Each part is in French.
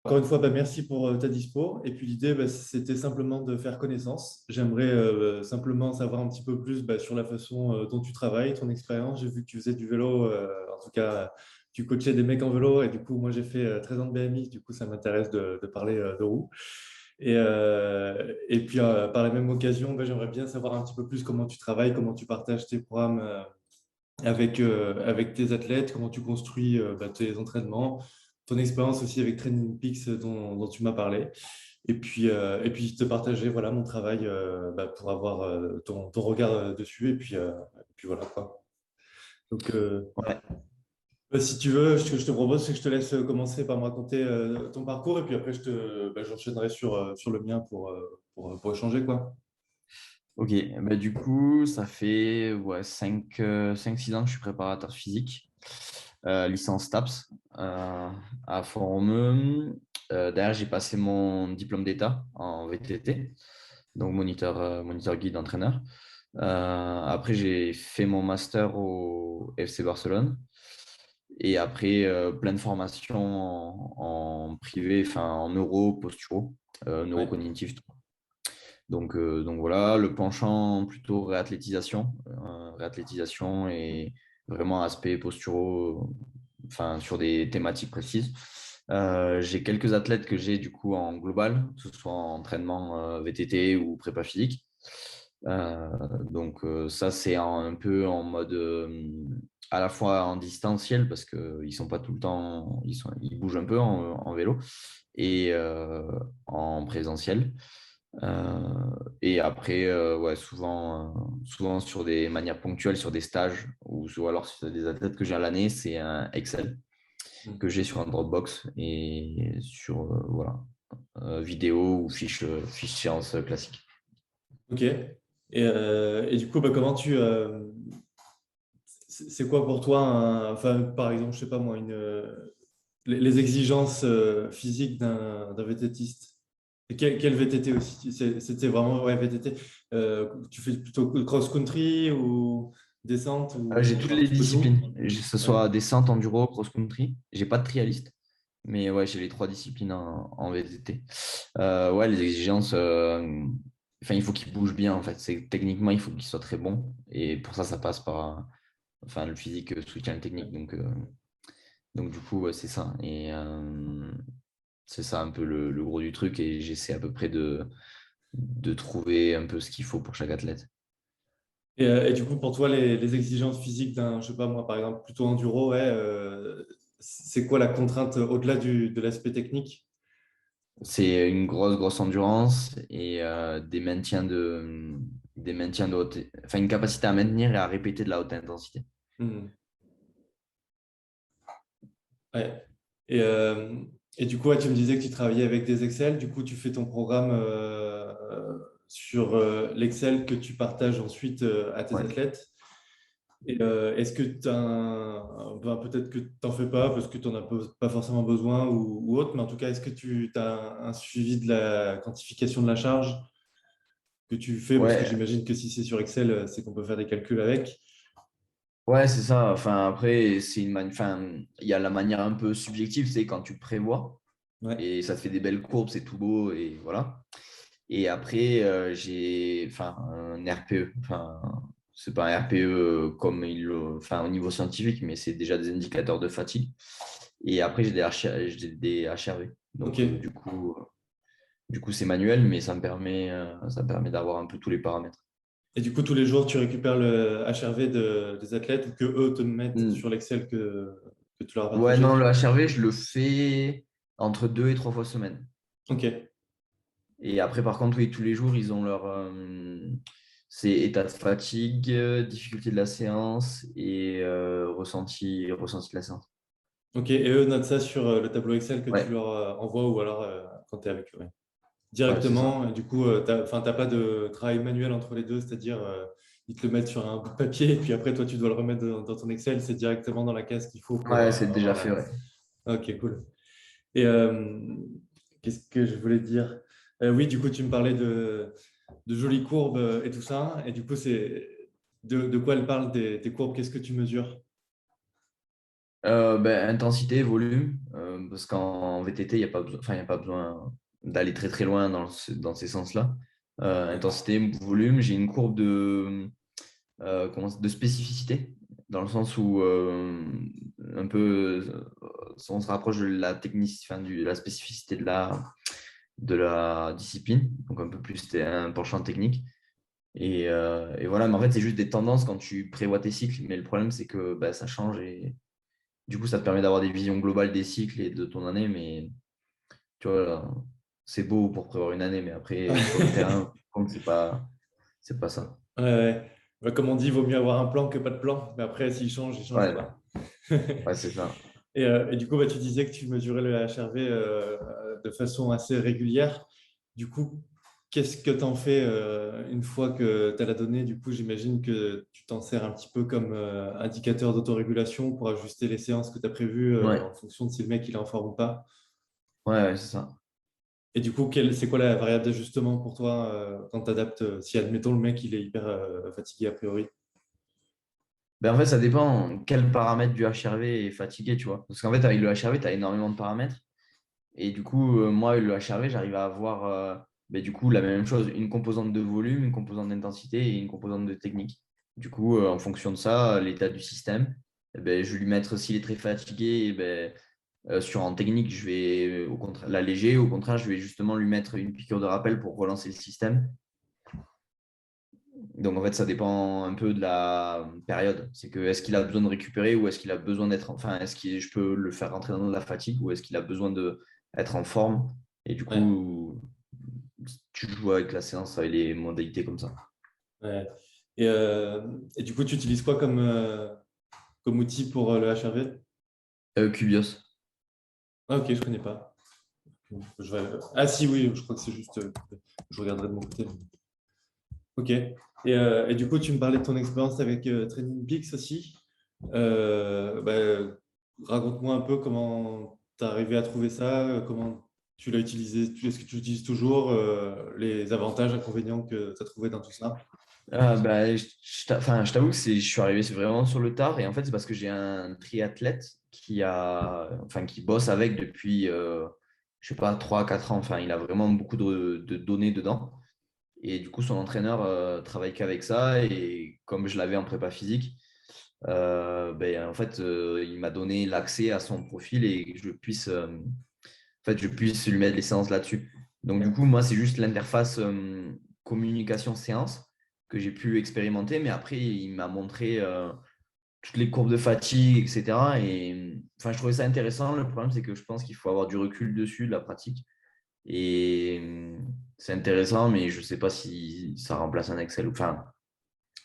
Encore une fois, merci pour ta dispo. Et puis l'idée, c'était simplement de faire connaissance. J'aimerais simplement savoir un petit peu plus sur la façon dont tu travailles, ton expérience. J'ai vu que tu faisais du vélo, en tout cas, tu coachais des mecs en vélo. Et du coup, moi, j'ai fait 13 ans de BMX. Du coup, ça m'intéresse de parler de roues. Et puis, par la même occasion, j'aimerais bien savoir un petit peu plus comment tu travailles, comment tu partages tes programmes avec tes athlètes, comment tu construis tes entraînements, ton expérience aussi avec Training Peaks dont tu m'as parlé. Et puis te partager voilà, mon travail pour avoir ton regard dessus. Et puis voilà quoi. Donc, Ouais, si tu veux, ce que je te propose, c'est que je te laisse commencer par me raconter ton parcours. Et puis après, j'enchaînerai sur le mien pour échanger, quoi. ok. Du coup, ça fait 5-6 ans que je suis préparateur physique, licence TAPS à Forum. Derrière, j'ai passé mon diplôme d'État en VTT, donc moniteur guide entraîneur. Après, j'ai fait mon master au FC Barcelone. Et après, plein de formations en privé, enfin en neuro, posturo, Ouais. neurocognitif. Donc voilà, le penchant plutôt réathlétisation et vraiment aspect posturaux, enfin sur des thématiques précises. J'ai quelques athlètes que j'ai du coup en global, que ce soit en entraînement VTT ou prépa physique. Ça, c'est un peu en mode à la fois en distanciel parce qu'ils sont pas tout le temps, ils bougent un peu en vélo et en présentiel. Et après, ouais, souvent sur des manières ponctuelles, sur des stages, ou alors si c'est des athlètes que j'ai à l'année, c'est un Excel que j'ai sur un Dropbox et sur voilà, vidéo ou fiche séance classique. Ok. Et du coup, comment c'est quoi pour toi, enfin, par exemple, je sais pas moi, les exigences physiques d'un VTTiste? Et quel VTT aussi? C'était vraiment ouais, VTT. Tu fais plutôt cross-country ou descente J'ai ou toutes un les petit peu tout? disciplines, que ce Ouais. soit descente, enduro, cross-country. J'ai pas de trialiste, mais ouais, j'ai les trois disciplines en VTT. Ouais, les exigences, enfin, il faut qu'il bouge bien en fait. Techniquement, il faut qu'il soit très bon, et pour ça, ça passe par, enfin, le physique soutient le technique. Donc du coup, ouais, c'est ça. Et c'est ça un peu le gros du truc, et j'essaie à peu près de trouver un peu ce qu'il faut pour chaque athlète. Et du coup, pour toi, les exigences physiques d'un, je sais pas moi, par exemple, plutôt enduro, ouais, c'est quoi la contrainte au-delà de l'aspect technique? C'est une grosse endurance et des maintiens de haute, enfin une capacité à maintenir et à répéter de la haute intensité. Hmm. Ouais. Et, euh, et du coup, ouais, tu me disais que tu travaillais avec des Excel. Du coup, tu fais ton programme sur l'Excel que tu partages ensuite à tes Ouais. athlètes. Et est-ce que tu peut-être que tu n'en fais pas parce que tu n'en as pas forcément besoin ou autre, mais en tout cas, est-ce que tu as un suivi de la quantification de la charge que tu fais? Parce que Ouais, j'imagine que si c'est sur Excel, c'est qu'on peut faire des calculs avec. ouais, c'est ça. Enfin, après, enfin, il y a la manière un peu subjective, c'est quand tu prévois Ouais. et ça te fait des belles courbes, c'est tout beau et voilà. Et après, j'ai enfin, un RPE. Enfin, c'est pas un RPE comme enfin, au niveau scientifique, mais c'est déjà des indicateurs de fatigue. Et après, j'ai des HRV. Ok. Donc, du coup, c'est manuel, mais ça me permet d'avoir un peu tous les paramètres. Et du coup, tous les jours, tu récupères le HRV des athlètes ou que eux te mettent Hmm. sur l'Excel que tu leur as Ouais, non, partagé? le HRV, je le fais entre 2 et 3 fois semaine. Ok. Et après, par contre, oui, tous les jours, ils ont leur. C'est état de fatigue, difficulté de la séance et ressenti de la séance. Ok. Et eux notent ça sur le tableau Excel que tu Ouais, leur envoies ou alors quand tu es avec eux. Ouais. ouais, c'est ça. Directement. Et du coup, t'as pas de travail manuel entre les deux, c'est-à-dire ils te le mettent sur un bout de papier et puis après, toi, tu dois le remettre dans ton Excel. C'est directement dans la case qu'il faut pour Ouais, c'est déjà avoir fait, la. ouais. Ok, cool. Et qu'est-ce que je voulais dire? Oui, du coup, tu me parlais de jolies courbes et tout ça. Et du coup, c'est de quoi elles parlent tes courbes? Qu'est-ce que tu mesures? Intensité, volume, parce qu'en VTT, il n'y a pas besoin, enfin, il y a pas besoin d'aller très très loin dans ces sens-là. Ouais. Intensité, volume, j'ai une courbe de spécificité, dans le sens où un peu, on se rapproche de la technique, enfin, de la spécificité de la discipline, donc un peu plus un penchant technique. Et voilà, mais en fait, c'est juste des tendances quand tu prévois tes cycles, mais le problème, c'est que bah, ça change et du coup, ça te permet d'avoir des visions globales des cycles et de ton année, mais tu vois, là, c'est beau pour prévoir une année, mais après, sur le terrain, c'est pas ça. Ouais, ouais. Ouais, comme on dit, il vaut mieux avoir un plan que pas de plan. Mais après, s'il change, il change, Ouais, quoi. ouais, c'est ça. Et du coup, bah, tu disais que tu mesurais le HRV de façon assez régulière. Du coup, qu'est-ce que tu en fais une fois que tu as la donnée? Du coup, j'imagine que tu t'en sers un petit peu comme indicateur d'autorégulation pour ajuster les séances que tu as prévues Ouais, en fonction de si le mec il est en forme ou pas. ouais, ouais, c'est ça. Et du coup, c'est quoi la variable d'ajustement pour toi quand tu adaptes, si admettons le mec il est hyper fatigué a priori? En fait, ça dépend quel paramètre du HRV est fatigué, tu vois. Parce qu'en fait, avec le HRV, tu as énormément de paramètres. Et du coup, moi, avec le HRV, j'arrive à avoir du coup, la même chose, une composante de volume, une composante d'intensité et une composante de technique. Du coup, en fonction de ça, l'état du système, je vais lui mettre, s'il est très fatigué, sur en technique, je vais au contraire l'alléger. Au contraire, je vais justement lui mettre une piqûre de rappel pour relancer le système. Donc, en fait, ça dépend un peu de la période. C'est que est-ce qu'il a besoin de récupérer ou est-ce qu'il a besoin d'être. Enfin, est-ce que je peux le faire rentrer dans de la fatigue ou est-ce qu'il a besoin d'être en forme? Et du Ouais, coup, tu joues avec la séance, avec les modalités comme ça. ouais. Et du coup, tu utilises quoi comme outil pour le HRV? Cubios. Ah, ok, je connais pas. Ah si, oui, je crois que c'est juste. Je regarderai de mon côté. Ok. Et du coup, tu me parlais de ton expérience avec Training Peaks aussi. Raconte-moi un peu comment tu as arrivé à trouver ça, comment tu l'as utilisé, est-ce que tu l'utilises toujours, les avantages, inconvénients que tu as trouvé dans tout ça? Je t'avoue que je suis arrivé vraiment sur le tard et en fait c'est parce que j'ai un triathlète qui bosse avec depuis je sais pas 3 4 ans. Enfin, il a vraiment beaucoup de données dedans et du coup son entraîneur travaille qu'avec ça et comme je l'avais en prépa physique, en fait il m'a donné l'accès à son profil et que je puisse lui mettre les séances là-dessus. Donc, du Ouais. coup, moi, c'est juste l'interface communication-séance que j'ai pu expérimenter. Mais après, il m'a montré toutes les courbes de fatigue, etc. Et enfin, je trouvais ça intéressant. Le problème, c'est que je pense qu'il faut avoir du recul dessus, de la pratique. Et c'est intéressant, mais je ne sais pas si ça remplace un Excel. Enfin,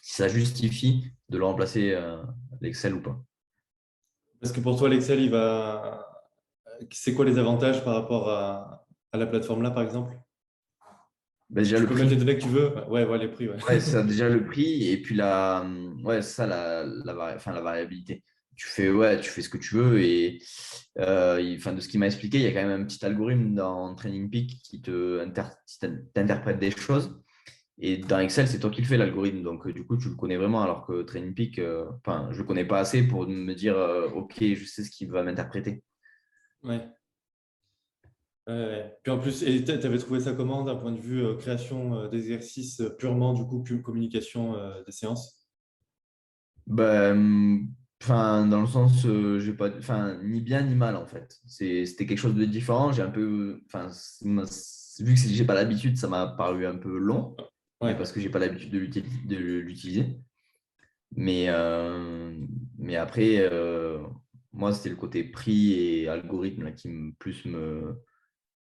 si ça justifie de le remplacer l'Excel ou pas. Parce que pour toi, l'Excel, c'est quoi les avantages par rapport à la plateforme là, par exemple? Déjà, Tu le peux mettre les prix. données que tu veux. Ouais, ouais, les prix, ouais. Ouais, c'est ça, déjà le prix et puis ouais, c'est ça la variabilité. Tu fais ce que tu veux et de ce qu'il m'a expliqué, il y a quand même un petit algorithme dans Training Peak qui t'interprète des choses et dans Excel, c'est toi qui le fais l'algorithme. Donc du coup, tu le connais vraiment alors que Training Peak, je le connais pas assez pour me dire OK, je sais ce qu'il va m'interpréter. Ouais. Ouais, ouais. Puis en plus, et tu avais trouvé ça comment d'un point de vue création d'exercices purement, du coup, communication des séances? Dans le sens, j'ai pas, ni bien ni mal en fait. C'était quelque chose de différent. J'ai un peu, vu que j'ai pas l'habitude, ça m'a paru un peu long, mais Ouais. parce que j'ai pas l'habitude de l'utiliser. Mais, mais après, moi, c'était le côté prix et algorithme là, qui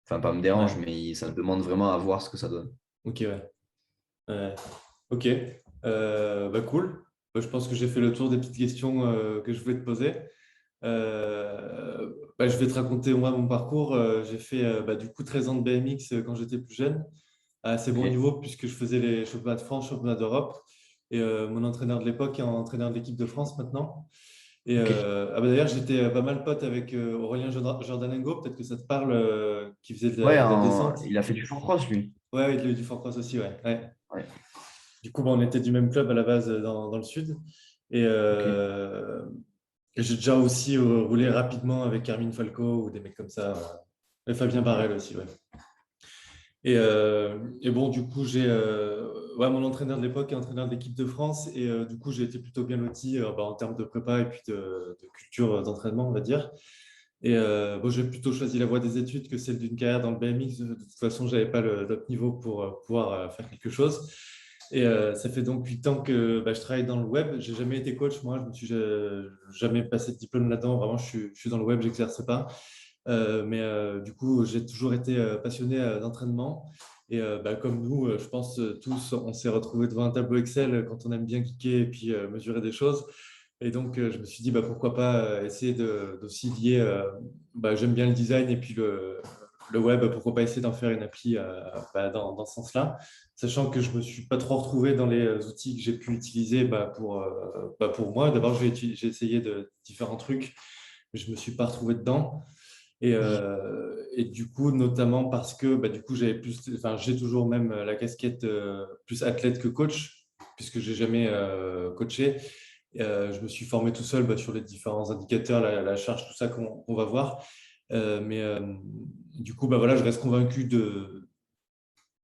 pas me dérange, Ouais. mais ça me demande vraiment à voir ce que ça donne. Ok, ouais. Ouais. Ok. Cool. Je pense que j'ai fait le tour des petites questions que je voulais te poser. Je vais te raconter moi mon parcours. J'ai fait du coup 13 ans de BMX quand j'étais plus jeune, à assez bon Ok, niveau puisque je faisais les championnats de France, championnats d'Europe. Et mon entraîneur de l'époque est entraîneur de l'équipe de France maintenant. Et ok. d'ailleurs, j'étais pas mal pote avec Aurélien Jordanengo, peut-être que ça te parle, qui faisait Ouais, de la descente. il a fait du cross lui. Ouais, ouais, il a eu du Fort Cross aussi, ouais. Ouais. Ouais, Du coup, on était du même club à la base dans le sud. Et, ok. Et j'ai déjà aussi roulé rapidement avec Carmine Falco ou des mecs comme ça. Et Fabien Barrel aussi, ouais. Et bon, du coup, ouais, mon entraîneur de l'époque est entraîneur de l'équipe de France. Et du coup, j'ai été plutôt bien loti en termes de prépa et puis de culture d'entraînement, on va dire. Et bon, j'ai plutôt choisi la voie des études que celle d'une carrière dans le BMX. De toute façon, je n'avais pas le niveau pour pouvoir faire quelque chose. Et ça fait donc 8 ans que je travaille dans le web. J'ai jamais été coach, moi. Je me suis jamais passé de diplôme là-dedans. Vraiment, je suis dans le web, j'exerce pas. Mais du coup, j'ai toujours été passionné d'entraînement. Et comme nous, je pense tous, on s'est retrouvés devant un tableau Excel quand on aime bien cliquer et puis mesurer des choses. Et donc, je me suis dit, pourquoi pas essayer d'aussi lier. J'aime bien le design et puis le web, pourquoi pas essayer d'en faire une appli dans ce sens-là. Sachant que je ne me suis pas trop retrouvé dans les outils que j'ai pu utiliser pour moi. D'abord, j'ai essayé de différents trucs, mais je ne me suis pas retrouvé dedans. Et du coup, notamment parce que du coup, j'ai toujours même la casquette plus athlète que coach, puisque j'ai jamais coaché. Je me suis formé tout seul sur les différents indicateurs, la charge, tout ça qu'on va voir. Mais du coup, voilà, je reste convaincu de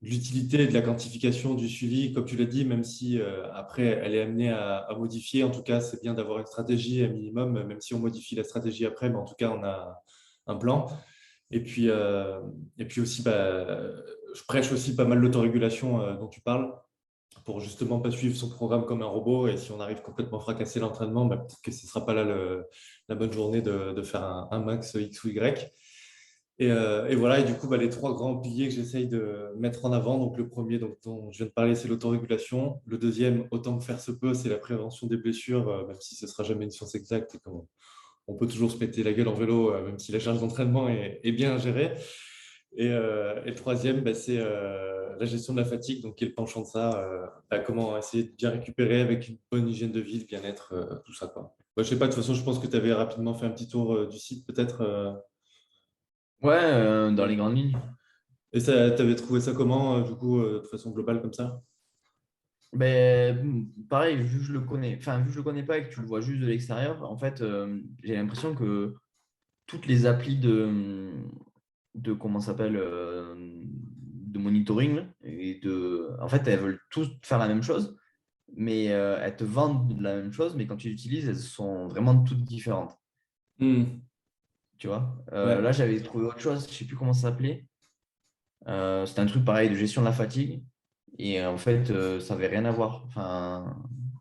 l'utilité et de la quantification du suivi, comme tu l'as dit, même si après, elle est amenée à modifier. En tout cas, c'est bien d'avoir une stratégie à minimum, même si on modifie la stratégie après, mais en tout cas, on a un plan. Et puis, aussi, je prêche aussi pas mal l'autorégulation dont tu parles pour justement pas suivre son programme comme un robot. Et si on arrive complètement fracassé l'entraînement, peut-être que ce ne sera pas là la bonne journée de faire un max X ou Y. Et voilà, et du coup, les trois grands piliers que j'essaye de mettre en avant. Donc, le premier dont je viens de parler, c'est l'autorégulation. Le deuxième, autant que faire se peut, c'est la prévention des blessures, même si ce ne sera jamais une science exacte et on peut toujours se péter la gueule en vélo, même si la charge d'entraînement est bien gérée. Et le troisième, c'est la gestion de la fatigue, donc qui est le penchant de ça. Comment essayer de bien récupérer avec une bonne hygiène de vie, de bien-être, tout ça, quoi. Je sais pas, de toute façon, je pense que tu avais rapidement fait un petit tour du site, peut-être. Ouais, dans les grandes lignes. Et tu avais trouvé ça comment, du coup, de façon globale comme ça? Ben, pareil, vu que je le connais, enfin, vu que je le connais pas et que tu le vois juste de l'extérieur, en fait, j'ai l'impression que toutes les applis de comment ça s'appelle, de monitoring en fait, elles veulent toutes faire la même chose, mais elles te vendent la même chose, mais quand tu l'utilises, elles sont vraiment toutes différentes. Hmm. Tu vois. Là, Ouais. j'avais trouvé autre chose, je sais plus comment ça s'appelait. C'était un truc pareil de gestion de la fatigue. Et en fait, ça n'avait rien à voir. Enfin,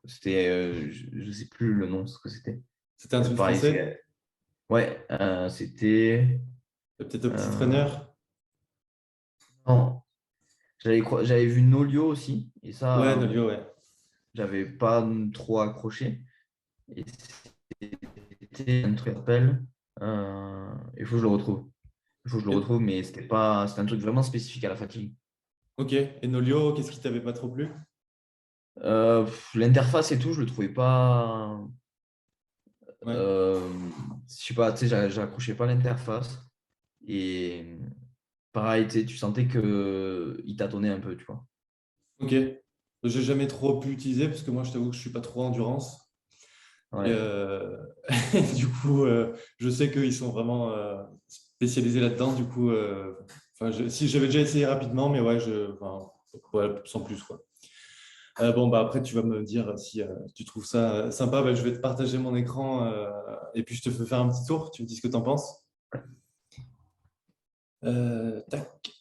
c'était, je sais plus le nom, ce que c'était. C'était un truc Pareil, français? ouais, c'était. Peut-être au petit euh, trainer? Non, j'avais vu Nolio aussi. Et Ouais, ça, Nolio, ouais. j'avais pas trop accroché. Et c'était un truc appel. Il faut que je le retrouve. Il faut que je le Et- retrouve, mais c'était pas, c'était un truc vraiment spécifique à la fatigue. ok. Et Nolio, qu'est-ce qui t'avait pas trop plu? L'interface et tout, je le trouvais pas. Ouais. Je sais pas, tu sais, j'accrochais pas l'interface. Et pareil, tu sais, tu sentais qu'il tâtonnait un peu, tu vois. Ok. J'ai jamais trop pu utiliser parce que moi, je t'avoue que je suis pas trop endurance. Et, Ouais. du coup, je sais qu'ils sont vraiment spécialisés là-dedans. Du coup, si j'avais déjà essayé rapidement, mais ouais, ouais, sans plus, quoi. Bon, après, tu vas me dire si tu trouves ça sympa. Je vais te partager mon écran et puis je te fais faire un petit tour. Tu me dis ce que tu en penses. Tac.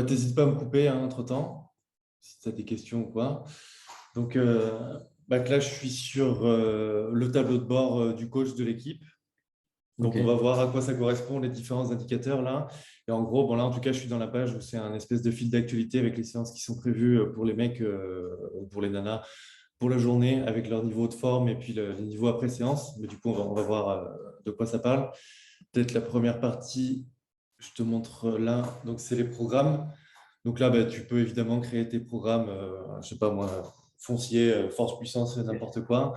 T'hésites pas à me couper hein, entre-temps, si tu as des questions ou quoi. Donc, là, je suis sur le tableau de bord du coach de l'équipe. Ok. Donc, on va voir à quoi ça correspond, les différents indicateurs là. Et en gros, bon, là, en tout cas, je suis dans la page où c'est un espèce de fil d'actualité avec les séances qui sont prévues pour les mecs ou pour les nanas pour la journée avec leur niveau de forme et puis les niveaux après séance. Mais du coup, on va voir de quoi ça parle. Peut-être la première partie, je te montre là. Donc, c'est les programmes. Donc là, tu peux évidemment créer tes programmes, je sais pas moi, foncier, force, puissance, n'importe quoi.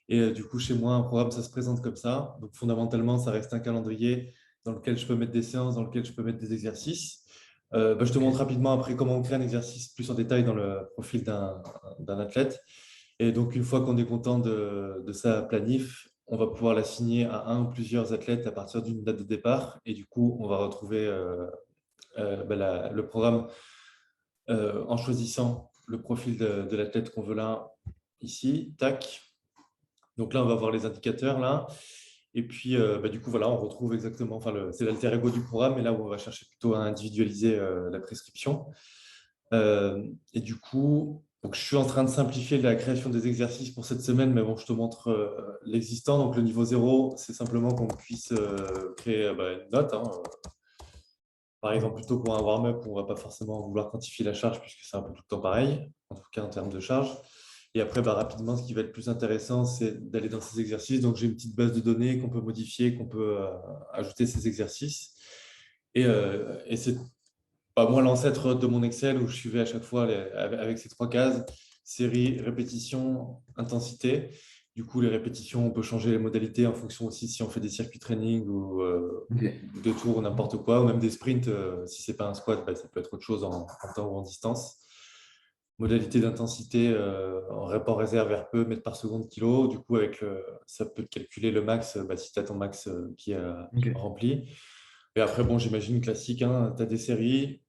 Et du coup, chez moi, un programme, ça se présente comme ça. Donc fondamentalement, ça reste un calendrier dans lequel je peux mettre des séances, dans lequel je peux mettre des exercices. Je te Ok. montre rapidement après comment on crée un exercice plus en détail dans le profil d'un athlète. Et donc, une fois qu'on est content de sa planif, on va pouvoir l'assigner à un ou plusieurs athlètes à partir d'une date de départ. Et du coup, on va retrouver le programme en choisissant le profil de l'athlète qu'on veut là, ici. Tac. Donc là, on va voir les indicateurs là. Et puis, du coup, voilà, on retrouve exactement, enfin, c'est l'alter ego du programme, et là où on va chercher plutôt à individualiser la prescription. Et du coup, donc, je suis en train de simplifier la création des exercices pour cette semaine, mais bon, je te montre l'existant. Donc, le niveau 0, c'est simplement qu'on puisse créer une note, hein. Par exemple, plutôt pour un warm-up, on ne va pas forcément vouloir quantifier la charge puisque c'est un peu tout le temps pareil, en tout cas en termes de charge. Et après, rapidement, ce qui va être plus intéressant, c'est d'aller dans ces exercices. Donc, j'ai une petite base de données qu'on peut modifier, qu'on peut ajouter ces exercices. Et c'est pas moi l'ancêtre de mon Excel où je suivais à chaque fois avec ces 3 cases, série, répétition, intensité. Du coup, les répétitions, on peut changer les modalités en fonction aussi si on fait des circuits training ou Ok. de tours ou n'importe quoi, ou même des sprints. Si c'est pas un squat, ça peut être autre chose en temps ou en distance. Modalité d'intensité en rapport réserve RPE, mètres par seconde, kilo. Du coup, ça peut te calculer le max si tu as ton max qui est Ok. rempli. Et après, bon, j'imagine classique, hein, tu as des séries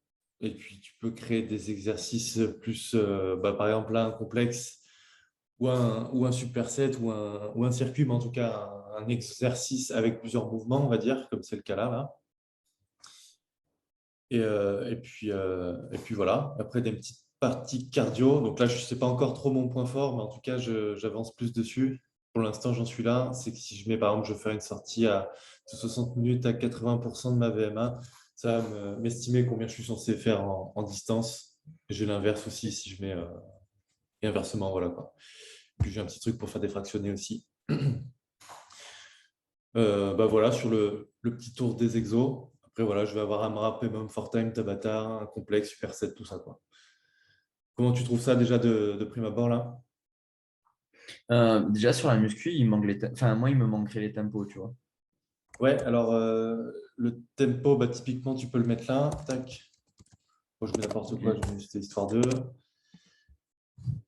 et puis tu peux créer des exercices plus, par exemple, là, un complexe ou un superset ou un circuit, mais en tout cas, un exercice avec plusieurs mouvements, on va dire, comme c'est le cas là. Et puis voilà. Après, des petites parties cardio. Donc là, je ne sais pas encore trop mon point fort, mais en tout cas, j'avance plus dessus. Pour l'instant, j'en suis là. C'est que si je mets, par exemple, je fais une sortie de 60 minutes à 80% de ma VMA, ça va m'estimer combien je suis censé faire en distance. Et j'ai l'inverse aussi si je mets. Et inversement, voilà quoi. Puis j'ai un petit truc pour faire des fractionnés aussi. Voilà, sur le petit tour des exos. Après, voilà, je vais avoir AMRAP, MM, Time, Tabata, un complexe, superset, tout ça, quoi. Comment tu trouves ça déjà de prime abord, là? Déjà sur la muscu, il manque enfin, moi, il me manquerait les tempos, tu vois. Ouais, alors, le tempo, typiquement, tu peux le mettre là. Tac. Bon, je mets n'importe quoi, je Ok. mets juste histoire de.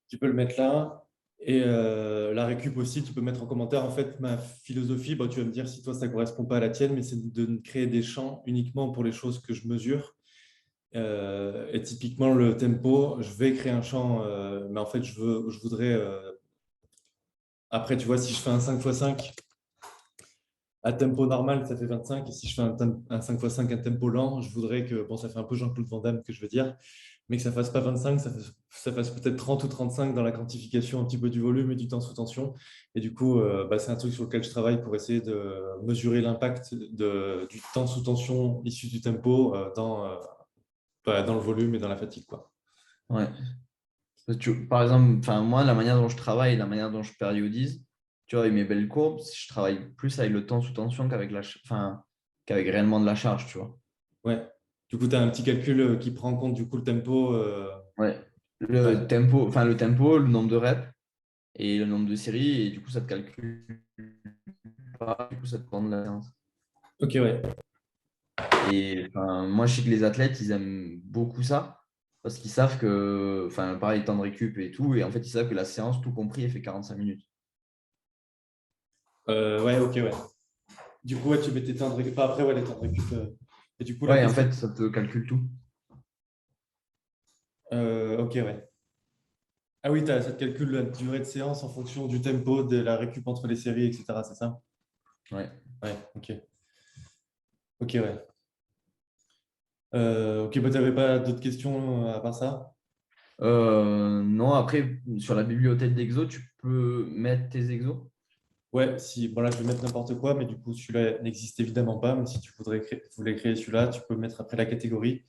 Tu peux le mettre là. Et la récup aussi, tu peux mettre en commentaire. En fait, ma philosophie, tu vas me dire si toi, ça ne correspond pas à la tienne, mais c'est de créer des champs uniquement pour les choses que je mesure. Et typiquement, le tempo, je vais créer un champ, mais en fait, je voudrais. Après, tu vois, si je fais un 5x5 à tempo normal, ça fait 25. Et si je fais un 5x5 à tempo lent, je voudrais que, bon, ça fait un peu Jean-Claude Van Damme que je veux dire, mais que ça fasse pas 25, ça fasse peut-être 30 ou 35 dans la quantification un petit peu du volume et du temps sous tension. Et du coup, c'est un truc sur lequel je travaille pour essayer de mesurer l'impact du temps sous tension issu du tempo dans le volume et dans la fatigue, quoi. Ouais. Par exemple, enfin, moi, la manière dont je travaille, la manière dont je périodise, tu vois, avec mes belles courbes, je travaille plus avec le temps sous tension enfin, qu'avec réellement de la charge, tu vois. Ouais. Du coup, tu as un petit calcul qui prend en compte du coup le tempo. Ouais. Ouais. Le tempo, le nombre de reps et le nombre de séries, et du coup, ça te calcule pas, du coup, ça te prend de la séance. Ok, ouais. Et enfin, moi, je sais que les athlètes, ils aiment beaucoup ça parce qu'ils savent que, enfin, pareil, temps de récup et tout, et en fait, ils savent que la séance, tout compris, elle fait 45 minutes. Ouais, ok, ouais. Du coup, ouais, tu mets tes temps de récup. Pas après, ouais, les temps de récup. Et du coup, là, Ouais, en qu'est-ce fait, que. ça te calcule tout. Ok, ouais. Ah oui, ça te calcule la durée de séance en fonction du tempo, de la récup entre les séries, etc. C'est ça? Ouais. Ouais, ok. Ok, ouais. Ok, tu n'avais pas d'autres questions à part ça? Non, après, sur la bibliothèque d'exo, tu peux mettre tes exos. Ouais, si, bon là je vais mettre n'importe quoi, mais du coup celui-là n'existe évidemment pas. Mais si tu voulais créer celui-là, tu peux mettre après la catégorie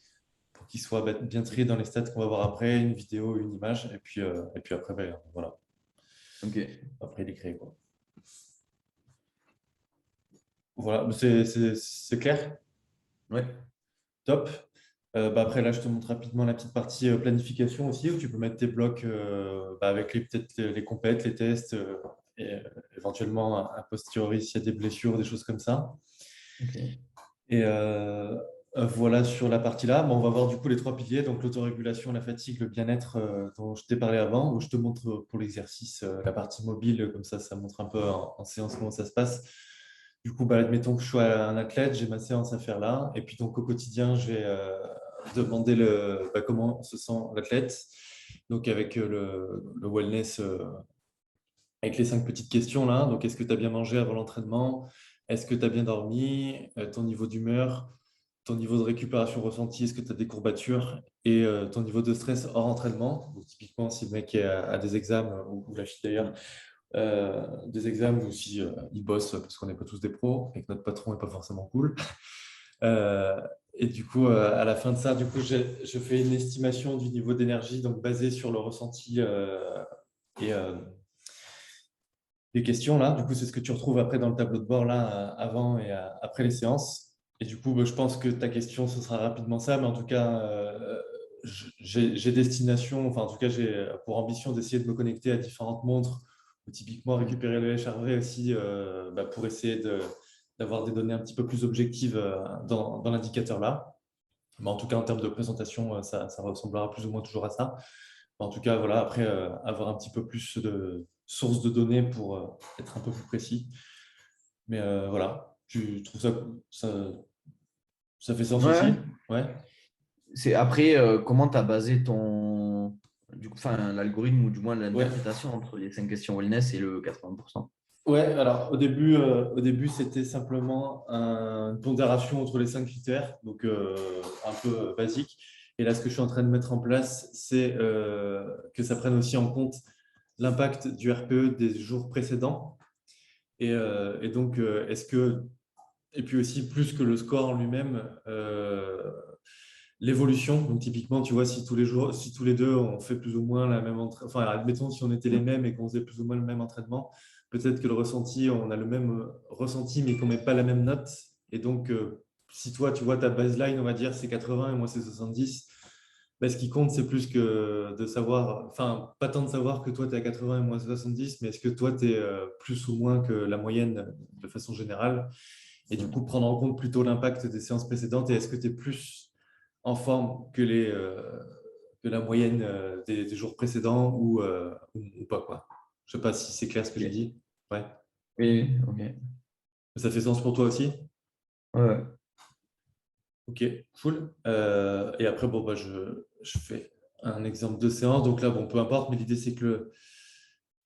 pour qu'il soit bien trié dans les stats qu'on va voir après, une vidéo, une image, et puis après, voilà. Ok. Après il est créé, quoi. Voilà, mais c'est clair, Ouais. top. Après là je te montre rapidement la petite partie planification aussi, où tu peux mettre tes blocs avec peut-être les compètes, les tests, et éventuellement a posteriori s'il y a des blessures, des choses comme ça. Ok. Et, Voilà sur la partie là. Bon, on va voir du coup les trois piliers, donc l'autorégulation, la fatigue, le bien-être dont je t'ai parlé avant, où je te montre pour l'exercice la partie mobile, comme ça montre un peu en séance comment ça se passe. Du coup, bah, admettons que je sois un athlète, j'ai ma séance à faire là, et puis donc au quotidien, je vais demander comment se sent l'athlète, donc avec le wellness, avec les 5 petites questions là. Donc, est-ce que tu as bien mangé avant l'entraînement? Est-ce que tu as bien dormi? Ton niveau d'humeur, ton niveau de récupération ressenti, est-ce que tu as des courbatures? Et ton niveau de stress hors entraînement. Donc, typiquement, si le mec a des examens, ou la fille d'ailleurs, des examens, ou si il bosse, parce qu'on n'est pas tous des pros et que notre patron n'est pas forcément cool. Euh, et du coup, à la fin de ça, du coup, je fais une estimation du niveau d'énergie, donc basée sur le ressenti et les questions là. Du coup, c'est ce que tu retrouves après dans le tableau de bord là, avant et après les séances. Et du coup, bah, je pense que ta question, ce sera rapidement ça. Mais en tout cas, j'ai destination, enfin, en tout cas, j'ai pour ambition d'essayer de me connecter à différentes montres, ou typiquement récupérer le HRV aussi, pour essayer d'avoir des données un petit peu plus objectives dans l'indicateur là. Mais en tout cas, en termes de présentation, ça ressemblera plus ou moins toujours à ça. En tout cas, voilà, après, avoir un petit peu plus de sources de données pour être un peu plus précis. Mais voilà, tu trouves ça fait sens Ouais. aussi? Ouais. C'est après, comment tu as basé l'algorithme ou du moins Ouais. l'interprétation entre les 5 questions wellness et le 80%. Ouais, alors au début c'était simplement une pondération entre les 5 critères, donc un peu basique. Et là, ce que je suis en train de mettre en place, c'est que ça prenne aussi en compte l'impact du RPE des jours précédents. Et donc, et puis aussi, plus que le score en lui-même, l'évolution. Donc, typiquement, tu vois, si tous les jours, si tous les deux, on fait plus ou moins la même entraînement, enfin, admettons, si on était les mêmes et qu'on faisait plus ou moins le même entraînement, peut-être que le ressenti, on a le même ressenti, mais qu'on ne met pas la même note. Et donc, si toi, tu vois, ta baseline, on va dire, c'est 80 et moi, c'est 70, ben, ce qui compte, c'est plus que de savoir, enfin, pas tant de savoir que toi, tu es à 80 et moi, 70, mais est-ce que toi, tu es plus ou moins que la moyenne de façon générale? Et du coup, prendre en compte plutôt l'impact des séances précédentes et est-ce que tu es plus en forme que la moyenne des jours précédents ou pas, quoi. Je sais pas si c'est clair ce que j'ai Ok. dit. Ouais. Oui, ok. Ça fait sens pour toi aussi? Ouais. Ok, cool. Et après, bon, bah, je fais un exemple de séance. Donc là, bon, peu importe, mais l'idée, c'est que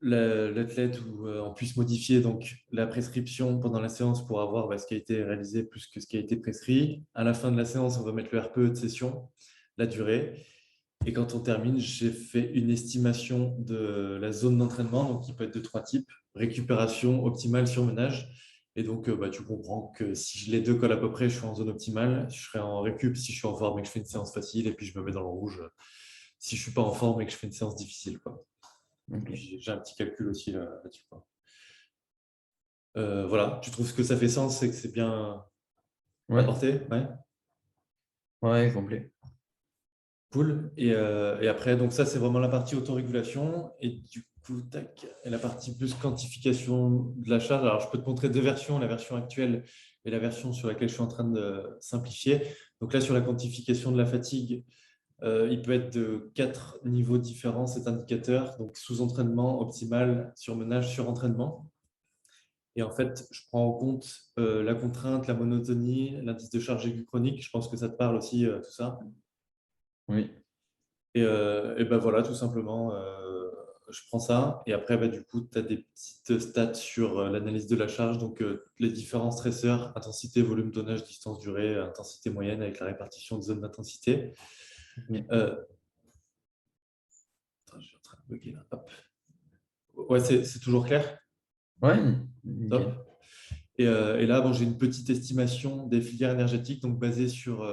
l'athlète on puisse modifier donc la prescription pendant la séance pour avoir ce qui a été réalisé plus que ce qui a été prescrit. À la fin de la séance, on va mettre le RPE de session, la durée. Et quand on termine, j'ai fait une estimation de la zone d'entraînement, donc qui peut être de 3 types: récupération, optimale, surmenage. Et donc, tu comprends que si les deux collent à peu près, je suis en zone optimale. Je serai en récup si je suis en forme et que je fais une séance facile. Et puis, je me mets dans le rouge si je ne suis pas en forme et que je fais une séance difficile, quoi. Et Ok. puis, j'ai un petit calcul aussi là-dessus, quoi. Voilà, tu trouves que ça fait sens et que c'est bien Ouais. apporté? Ouais, Ouais, complet. cool. Et après, donc ça, c'est vraiment la partie autorégulation. Et du coup, tac, et la partie plus quantification de la charge. Alors, je peux te montrer 2 versions, la version actuelle et la version sur laquelle je suis en train de simplifier. Donc là, sur la quantification de la fatigue, il peut être de 4 niveaux différents, cet indicateur. Donc, sous-entraînement, optimal, surmenage, surentraînement. Et en fait, je prends en compte la contrainte, la monotonie, l'indice de charge aiguë chronique. Je pense que ça te parle aussi, tout ça. Oui. Et ben voilà, tout simplement, je prends ça. Et après, du coup, tu as des petites stats sur l'analyse de la charge. Donc, les différents stresseurs: intensité, volume, dosage, distance, durée, intensité moyenne avec la répartition de zones d'intensité. Ok. Euh, Attends, je suis en train de bugger là. Hop. Ouais, c'est toujours clair? Ouais, Top. nickel. Et là, bon, j'ai une petite estimation des filières énergétiques, donc basée sur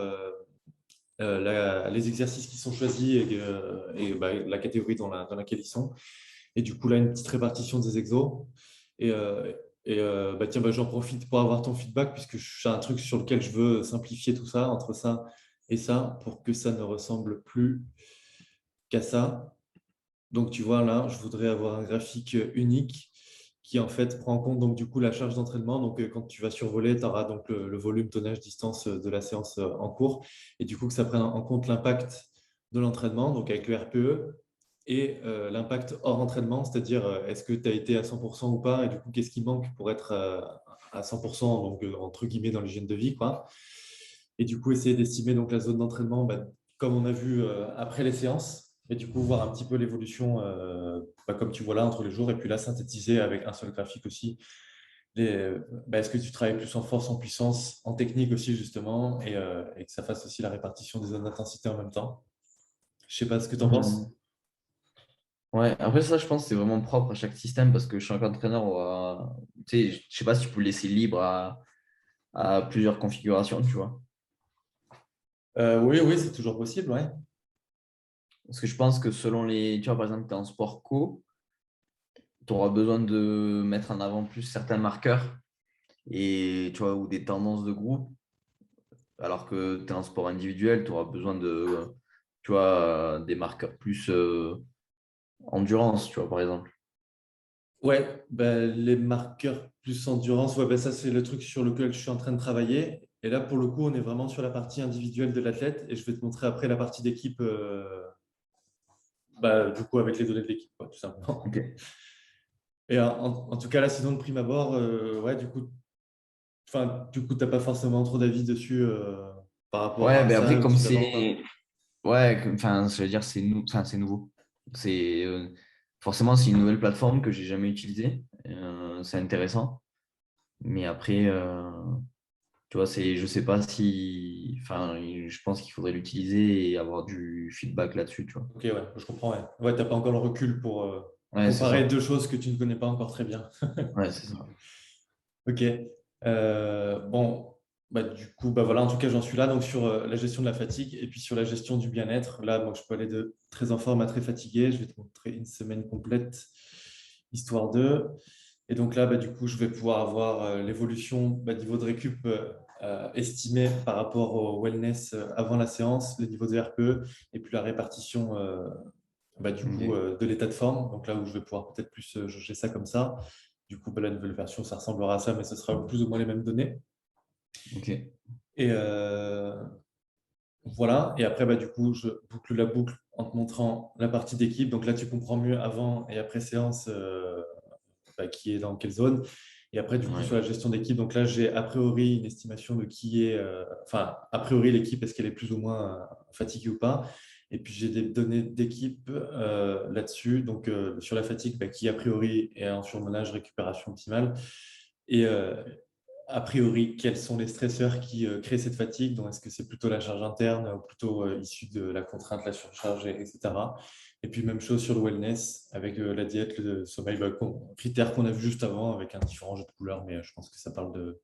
les exercices qui sont choisis et la catégorie dans laquelle ils sont. Et du coup, là, une petite répartition des exos. Et, tiens, j'en profite pour avoir ton feedback, puisque j'ai un truc sur lequel je veux simplifier tout ça, entre ça et ça, pour que ça ne ressemble plus qu'à ça. Donc, tu vois, là, je voudrais avoir un graphique unique qui en fait prend en compte donc du coup la charge d'entraînement. Donc quand tu vas survoler, tu auras donc le volume, tonnage, distance de la séance en cours, et du coup que ça prenne en compte l'impact de l'entraînement, donc avec le RPE, et l'impact hors entraînement, c'est-à-dire est-ce que tu as été à 100% ou pas, et du coup qu'est-ce qui manque pour être à 100%, donc entre guillemets dans l'hygiène de vie, quoi. Et du coup essayer d'estimer donc la zone d'entraînement, bah, comme on a vu après les séances, et du coup voir un petit peu l'évolution, bah, comme tu vois là, entre les jours, et puis là synthétiser avec un seul graphique aussi. Bah, est-ce que tu travailles plus en force, en puissance, en technique aussi justement, et que ça fasse aussi la répartition des zones d'intensité en même temps. Je sais pas ce que tu en penses. Mhm. Ouais, après ça, je pense que c'est vraiment propre à chaque système parce que chaque entraîneur aura. Tu sais, je sais pas si tu peux laisser libre à plusieurs configurations, tu vois. Oui, oui, c'est toujours possible, ouais. Parce que je pense que selon les. Tu vois, par exemple, tu es en sport co, tu auras besoin de mettre en avant plus certains marqueurs et tu vois, ou des tendances de groupe, alors que tu es en sport individuel, tu auras besoin de, tu vois, des marqueurs plus endurance, tu vois, par exemple. Ouais, bah, les marqueurs plus endurance, ouais, bah, ça c'est le truc sur lequel je suis en train de travailler. Et là, pour le coup, on est vraiment sur la partie individuelle de l'athlète. Et je vais te montrer après la partie d'équipe, bah, du coup, avec les données de l'équipe, quoi, tout simplement. Ok. Et en tout cas, là, sinon, de prime abord, ouais, du coup, tu n'as pas forcément trop d'avis dessus par rapport Ouais, à mais ça après, ou comme ceux d'avant, quoi. c'est. Ouais, enfin, je veux dire, enfin, c'est nouveau. C'est forcément c'est une nouvelle plateforme que j'ai jamais utilisée. C'est intéressant. Mais après, tu vois, je sais pas si, enfin, je pense qu'il faudrait l'utiliser et avoir du feedback là-dessus, tu vois. Ok, ouais, je comprends, ouais. Ouais, tu n'as pas encore le recul pour Ouais, c'est comparer ça. deux choses que tu ne connais pas encore très bien. Ouais, c'est ça. Ok. Bon, bah, du coup, bah, voilà, en tout cas, j'en suis là donc sur la gestion de la fatigue et puis sur la gestion du bien-être. Là, moi, je peux aller de très en forme à très fatigué. Je vais te montrer une semaine complète, histoire de. Et donc là, bah, du coup, je vais pouvoir avoir l'évolution, bah, niveau de récup estimé par rapport au wellness avant la séance, le niveau de RPE et puis la répartition bah, du coup, Ok. de l'état de forme. Donc là où je vais pouvoir peut-être plus jauger ça comme ça. Du coup, bah, la nouvelle version, ça ressemblera à ça, mais ce sera plus ou moins les mêmes données. Ok. Et voilà. Et après, bah, du coup, je boucle la boucle en te montrant la partie d'équipe. Donc là, tu comprends mieux avant et après séance bah, qui est dans quelle zone. Et après, du coup, Ouais. sur la gestion d'équipe, donc là, j'ai a priori une estimation de qui est, enfin, a priori, l'équipe, est-ce qu'elle est plus ou moins fatiguée ou pas. Et puis, j'ai des données d'équipe là-dessus. Donc, sur la fatigue, bah, qui a priori est en surmenage, récupération optimale. Et a priori, quels sont les stresseurs qui créent cette fatigue? Donc, est-ce que c'est plutôt la charge interne ou plutôt issue de la contrainte, la surcharge, etc. Et puis, même chose sur le wellness avec la diète, le sommeil, bah, critères qu'on a vu juste avant avec un différent jeu de couleurs, mais je pense que ça parle de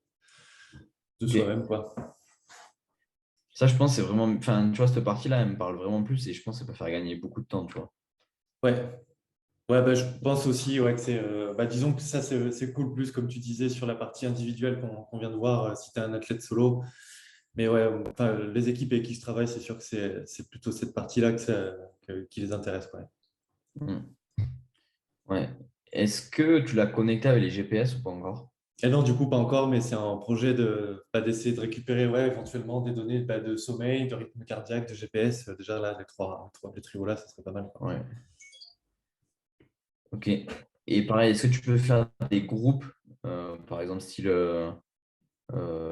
Ok. soi-même, quoi. Ça, je pense, c'est vraiment, enfin, tu vois, cette partie-là, elle me parle vraiment plus et je pense que ça peut faire gagner beaucoup de temps, tu vois. Ouais, ouais, bah, je pense aussi ouais, que c'est, bah, disons que ça, c'est cool, plus comme tu disais sur la partie individuelle qu'on vient de voir, si tu es un athlète solo. Mais ouais, enfin, les équipes avec qui je travaille, c'est sûr que c'est plutôt cette partie-là qui les intéresse, quoi. Hmm. Ouais. Est-ce que tu l'as connecté avec les GPS ou pas encore? Et non, du coup, pas encore, mais c'est un projet bah, d'essayer de récupérer ouais, éventuellement des données bah, de sommeil, de rythme cardiaque, de GPS. Déjà, là, les trios là, ça serait pas mal, quoi. Ouais. Ok. Et pareil, est-ce que tu peux faire des groupes, par exemple, style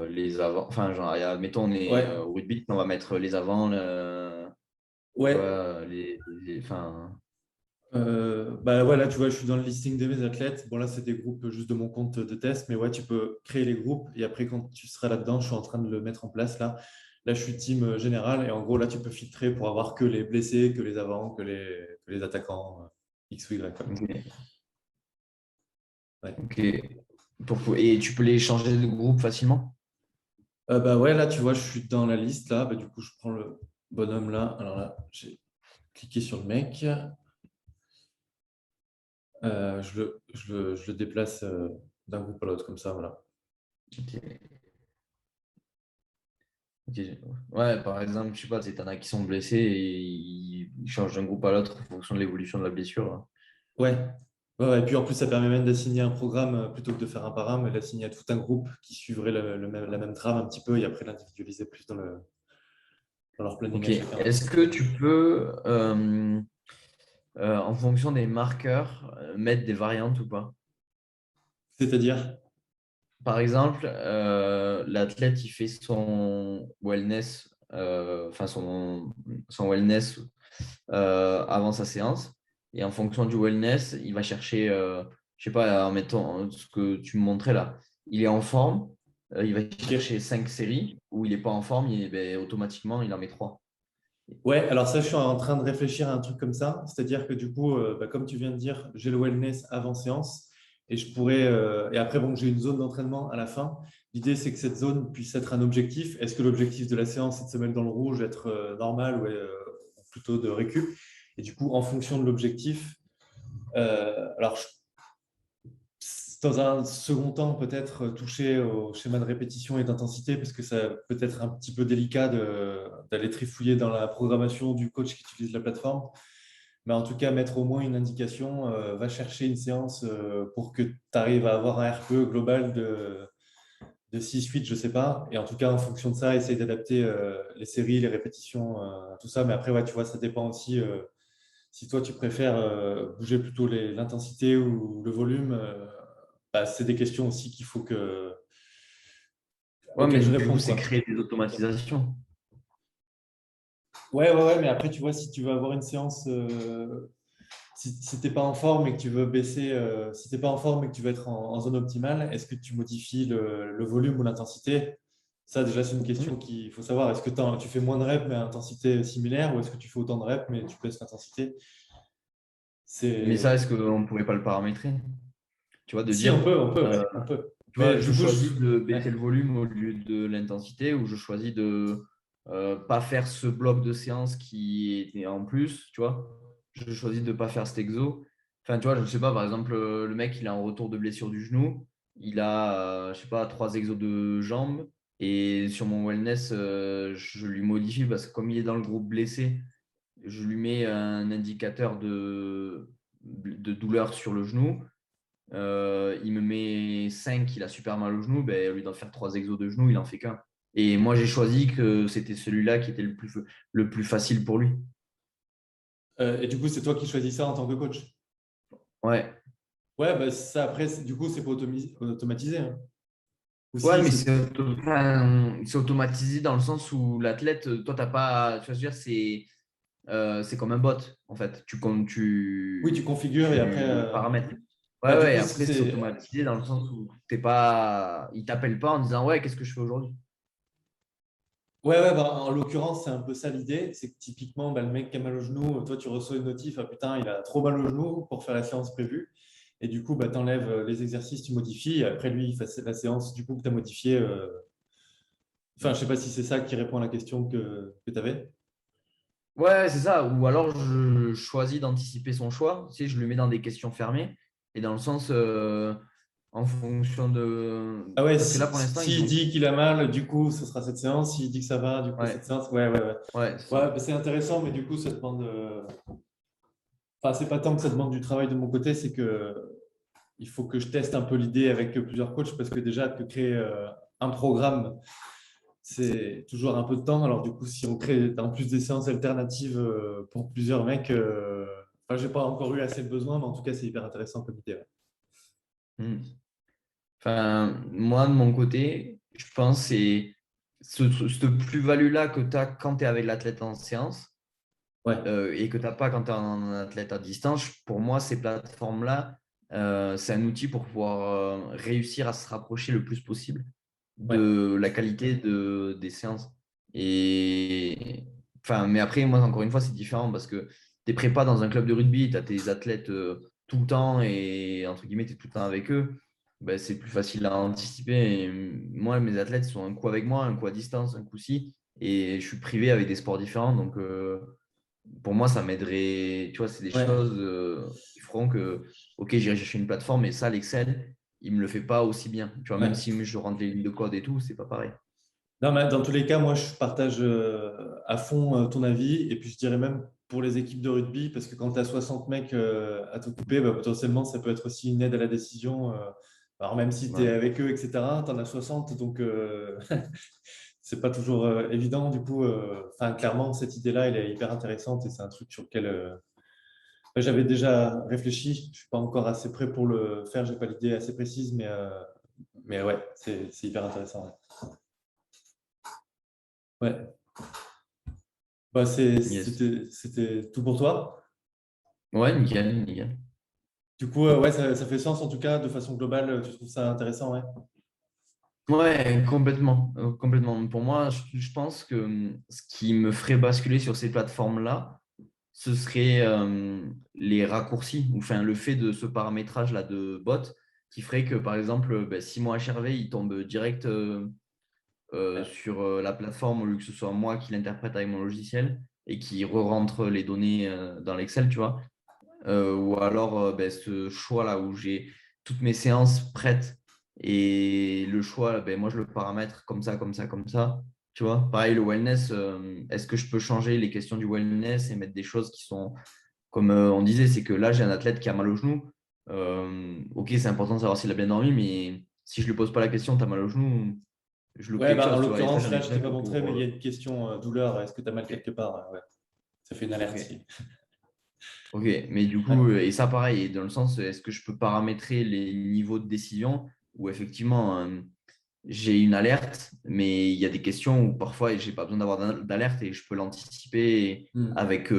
les avant, enfin, genre, admettons, on est Ouais, au rugby, on va mettre les avant, tu ouais. vois, enfin, Bah ouais, là, tu vois, je suis dans le listing de mes athlètes. Bon, là, c'est des groupes juste de mon compte de test, mais ouais, tu peux créer les groupes. Et après, quand tu seras là-dedans, je suis en train de le mettre en place là. Là, je suis team général. Et en gros, là, tu peux filtrer pour avoir que les blessés, que les avants, que les attaquants, X ou Y, quoi. ok. Ouais. Ok. Et tu peux les changer de groupe facilement? Bah ouais, là, tu vois, je suis dans la liste là. Bah, du coup, je prends le bonhomme là. Alors là, j'ai cliqué sur le mec. Je le déplace d'un groupe à l'autre comme ça, voilà. Ok. Ok. Ouais, par exemple, je sais pas, tu en as qui sont blessés et ils changent d'un groupe à l'autre en fonction de l'évolution de la blessure, hein. Ouais. Ouais, et puis en plus, ça permet même d'assigner un programme plutôt que de faire un par un, mais d'assigner à tout un groupe qui suivrait la même trame un petit peu et après l'individualiser plus dans leur planning Ok. à chacun. Est-ce que tu peux, en fonction des marqueurs, mettre des variantes ou pas? C'est-à-dire, Par exemple, l'athlète, il fait son wellness, enfin son wellness avant sa séance. Et en fonction du wellness, il va chercher, je sais pas, en mettant ce que tu me montrais là. Il est en forme, il va ok. chercher 5 séries. Ou il n'est pas en forme, ben, automatiquement, il en met 3. Ouais, alors ça, je suis en train de réfléchir à un truc comme ça. C'est-à-dire que du coup, bah, comme tu viens de dire, j'ai le wellness avant séance et je pourrais. Et après, bon, j'ai une zone d'entraînement à la fin. L'idée, c'est que cette zone puisse être un objectif. Est-ce que l'objectif de la séance, c'est de se mettre dans le rouge, être normal ou plutôt de récup? Et du coup, en fonction de l'objectif, alors dans un second temps, peut-être toucher au schéma de répétition et d'intensité, parce que ça peut être un petit peu délicat d'aller trifouiller dans la programmation du coach qui utilise la plateforme. Mais en tout cas, mettre au moins une indication, va chercher une séance pour que tu arrives à avoir un RPE global de 6-8, je ne sais pas. Et en tout cas, en fonction de ça, essaye d'adapter les séries, les répétitions, tout ça. Mais après, ouais, tu vois, ça dépend aussi. Si toi, tu préfères bouger plutôt l'intensité ou le volume, bah, c'est des questions aussi Ouais, auxquelles mais je du coup, réponds, c'est quoi. créer des automatisations. Ouais, mais après, tu vois, si tu veux avoir une séance, si tu n'es pas en forme et que tu veux baisser, si tu n'es pas en forme et que tu veux être en zone optimale, est-ce que tu modifies le volume ou l'intensité? Ça, déjà, c'est une question Mhm. qu'il faut savoir. Est-ce que tu fais moins de reps mais à intensité similaire ou est-ce que tu fais autant de reps mais tu baisses l'intensité? Mais ça, C'est... est-ce qu'on ne pourrait pas le paramétrer? Tu vois, de Si, dire, ouais, euh, on peut. tu vois, Mais je du coup, choisis de baisser ouais. le volume au lieu de l'intensité, ou je choisis de pas faire ce bloc de séance qui était en plus, tu vois. Je choisis de ne pas faire cet exo. Enfin, tu vois, je ne sais pas, par exemple, le mec, il a un retour de blessure du genou, il a, je sais pas, 3 exos de jambes, et sur mon wellness, je lui modifie parce que comme il est dans le groupe blessé, je lui mets un indicateur de douleur sur le genou. Il me met 5, il a super mal au genou, ben, au lieu d'en faire 3 exos de genou, il en fait qu'un. Et moi, j'ai choisi que c'était celui-là qui était le plus facile pour lui. Et du coup, c'est toi qui choisis ça en tant que coach. Ouais, Ouais, bah, ça, après, du coup, c'est pas automatisé, hein. Ou ouais, si, mais c'est... c'est automatisé dans le sens où l'athlète, toi, t'as pas. Tu vas dire, c'est comme un bot, en fait. Oui, tu configures et après... Tu paramètres. bah, Ouais, du ouais, coup, si après, c'est c'est... automatisé dans le sens où t'es pas. Il t'appelle pas en disant, ouais, qu'est-ce que je fais aujourd'hui? Ouais, bah, en l'occurrence, c'est un peu ça l'idée. C'est que typiquement, bah, le mec qui a mal au genou, toi, tu reçois une notif, ah putain, il a trop mal au genou pour faire la séance prévue. Et du coup, bah, tu enlèves les exercices, tu modifies. Et après, lui, il fait la séance du coup que tu as modifiée. Enfin, je sais pas si c'est ça qui répond à la question que tu avais. Ouais, c'est ça. Ou alors, je choisis d'anticiper son choix. Tu sais, je le mets dans des questions fermées. Et dans le sens, en fonction de. Ah ouais, Parce que là, pour l'instant, ils s'il ont. dit qu'il a mal, du coup, ce sera cette séance. S'il dit que ça va, du coup, cette Ouais, séance. Ouais. ouais, c'est Ouais, ça. bah, c'est intéressant, mais du coup, ça demande. Enfin, c'est pas tant que ça demande du travail de mon côté, c'est que il faut que je teste un peu l'idée avec plusieurs coachs parce que déjà, de créer un programme, c'est toujours un peu de temps. Alors, du coup, si on crée en plus des séances alternatives pour plusieurs mecs, enfin, j'ai pas encore eu assez de besoin, mais en tout cas, c'est hyper intéressant comme idée. Ouais. Hmm. Enfin, moi, de mon côté, je pense que c'est cette plus-value-là que tu as quand tu es avec l'athlète en séance Ouais. et que tu n'as pas quand tu es un athlète à distance. Pour moi, ces plateformes-là, c'est un outil pour pouvoir réussir à se rapprocher le plus possible Ouais. de la qualité des séances. Et enfin, mais après, moi, encore une fois, c'est différent parce que tu es prépa dans un club de rugby, tu as tes athlètes tout le temps et entre guillemets, tu es tout le temps avec eux. Ben, c'est plus facile à anticiper. Et moi, mes athlètes sont un coup avec moi, un coup à distance, un coup ci. Et je suis privé avec des sports différents. Donc, pour moi, ça m'aiderait. Tu vois, c'est des Ouais. choses qui feront que, OK, j'irai chercher une plateforme, mais ça, l'Excel, il ne me le fait pas aussi bien. Tu vois, même Ouais. si je rentre les lignes de code et tout, c'est pas pareil. Non, mais dans tous les cas, moi, je partage à fond ton avis. Et puis, je dirais même pour les équipes de rugby, parce que quand tu as 60 mecs à t'occuper, bah, potentiellement, ça peut être aussi une aide à la décision. Alors, même si tu es Ouais. avec eux, etc., tu en as 60, donc c'est pas toujours évident. Du coup, clairement, cette idée-là, elle est hyper intéressante et c'est un truc sur lequel j'avais déjà réfléchi. Je suis pas encore assez prêt pour le faire, j'ai pas l'idée assez précise, mais ouais, c'est hyper intéressant. Ouais. Ouais. Bah, Yes. c'était tout pour toi. Ouais, nickel, nickel. Du coup, ouais, ça fait sens en tout cas, de façon globale, tu trouves ça intéressant, ouais. Ouais, complètement, complètement. Pour moi, je pense que ce qui me ferait basculer sur ces plateformes-là, ce serait les raccourcis, ou enfin le fait de ce paramétrage-là de bot qui ferait que, par exemple, ben, si mon HRV il tombe direct Ouais. sur la plateforme au lieu que ce soit moi qui l'interprète avec mon logiciel et qui re-rentre les données dans l'Excel, tu vois. Ou alors ben, ce choix-là où j'ai toutes mes séances prêtes et le choix, ben, moi je le paramètre comme ça, comme ça, comme ça. Tu vois, pareil, le wellness, est-ce que je peux changer les questions du wellness et mettre des choses qui sont, comme on disait, c'est que là j'ai un athlète qui a mal au genou. Ok, c'est important de savoir s'il a bien dormi, mais si je ne lui pose pas la question, tu as mal au genou, je loupe Ouais, quelque bah, en chose, tu vois. Et ça, l'occurrence, j'en là, ai je t'ai plein pas que montré, pour. mais il y a une question douleur. Est-ce que tu as mal Ok. quelque part? Ouais. Ça fait une alerte Ok. ici. Ok, mais du coup, Ouais. et ça pareil, dans le sens, est-ce que je peux paramétrer les niveaux de décision où effectivement j'ai une alerte, mais il y a des questions où parfois j'ai pas besoin d'avoir d'alerte et je peux l'anticiper Hmm. avec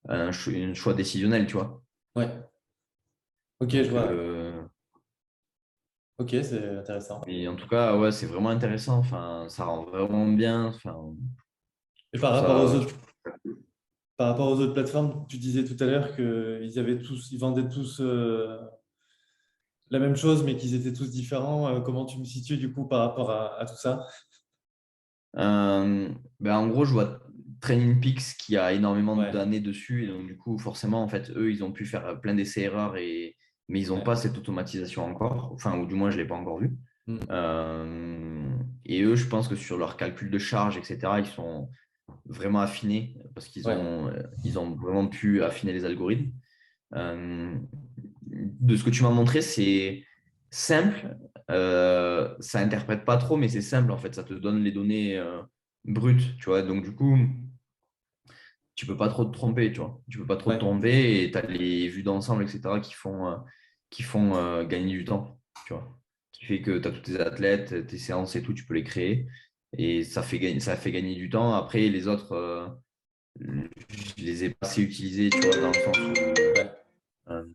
un choix décisionnel, tu vois. Ouais. Ok, je Donc, vois. Ouais. Ok, c'est intéressant. mais en tout cas, ouais, c'est vraiment intéressant. Enfin, ça rend vraiment bien. Enfin, Et je trouve ça. par rapport aux autres plateformes, tu disais tout à l'heure ils vendaient tous la même chose, mais qu'ils étaient tous différents. Comment tu me situes du coup par rapport à tout ça? Euh, ben, en gros, je vois Training Peaks qui a énormément Ouais. d'années dessus. Et donc, du coup, forcément, en fait, eux, ils ont pu faire plein d'essais-erreurs, mais ils n'ont Ouais. pas cette automatisation encore. Enfin, ou du moins, je ne l'ai pas encore vu. Hmm. Et eux, je pense que sur leur calcul de charge, etc., ils sont vraiment affinés parce Ouais. ils ont vraiment pu affiner les algorithmes. Euh, de ce que tu m'as montré, c'est simple. Ça interprète pas trop, mais c'est simple en fait. Ça te donne les données brutes, tu vois. Donc du coup, tu peux pas trop te tromper, tu vois. Tu peux pas trop te Ouais. tromper et tu as les vues d'ensemble, etc., qui font gagner du temps, tu vois. Qui fait que tu as tous tes athlètes, tes séances et tout, tu peux les créer. Et ça fait gagner du temps. Après, les autres, je les ai pas assez utilisés, tu vois, dans le sens où Ouais. euh,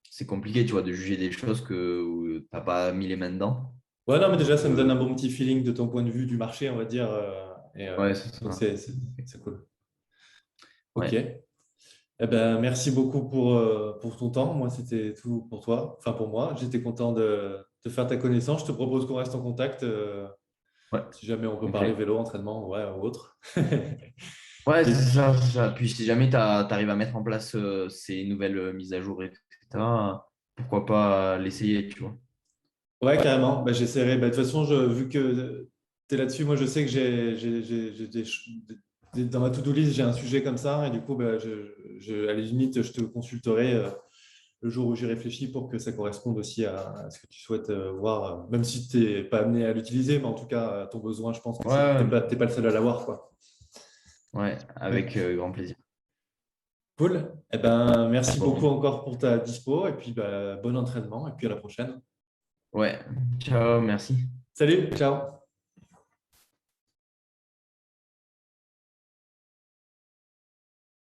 c'est compliqué, tu vois, de juger des choses où tu n'as pas mis les mains dedans. Ouais, non, mais déjà, Donc, ça me donne un bon petit feeling de ton point de vue du marché, on va dire. ouais, c'est Donc, ça. c'est cool. Ok. Ouais, Eh ben, merci beaucoup pour ton temps. Moi, c'était tout pour toi. Enfin, pour moi. J'étais content de faire ta connaissance. Je te propose qu'on reste en contact ouais, si jamais on peut ok. parler vélo, entraînement, ouais, ou autre. Ouais, Et c'est puis, ça, c'est ça. Puis si jamais tu arrives à mettre en place ces nouvelles mises à jour, etc., pourquoi pas l'essayer, tu vois. ouais, carrément. Ben, j'essaierai. Ben, de toute façon, vu que tu es là-dessus, moi, je sais que j'ai dans ma to-do list, j'ai un sujet comme ça. Et du coup, ben, à la limite, je te consulterai le jour où j'y réfléchis pour que ça corresponde aussi à ce que tu souhaites voir. Même si tu n'es pas amené à l'utiliser, mais en tout cas, ton besoin, je pense que tu Ouais, n'es pas le seul à l'avoir, quoi. ouais, Ouais. avec grand plaisir. Cool. Eh ben, merci beaucoup Bon, encore pour ta dispo. Et puis, ben, bon entraînement. Et puis, à la prochaine. ouais, ciao, merci. Salut, ciao.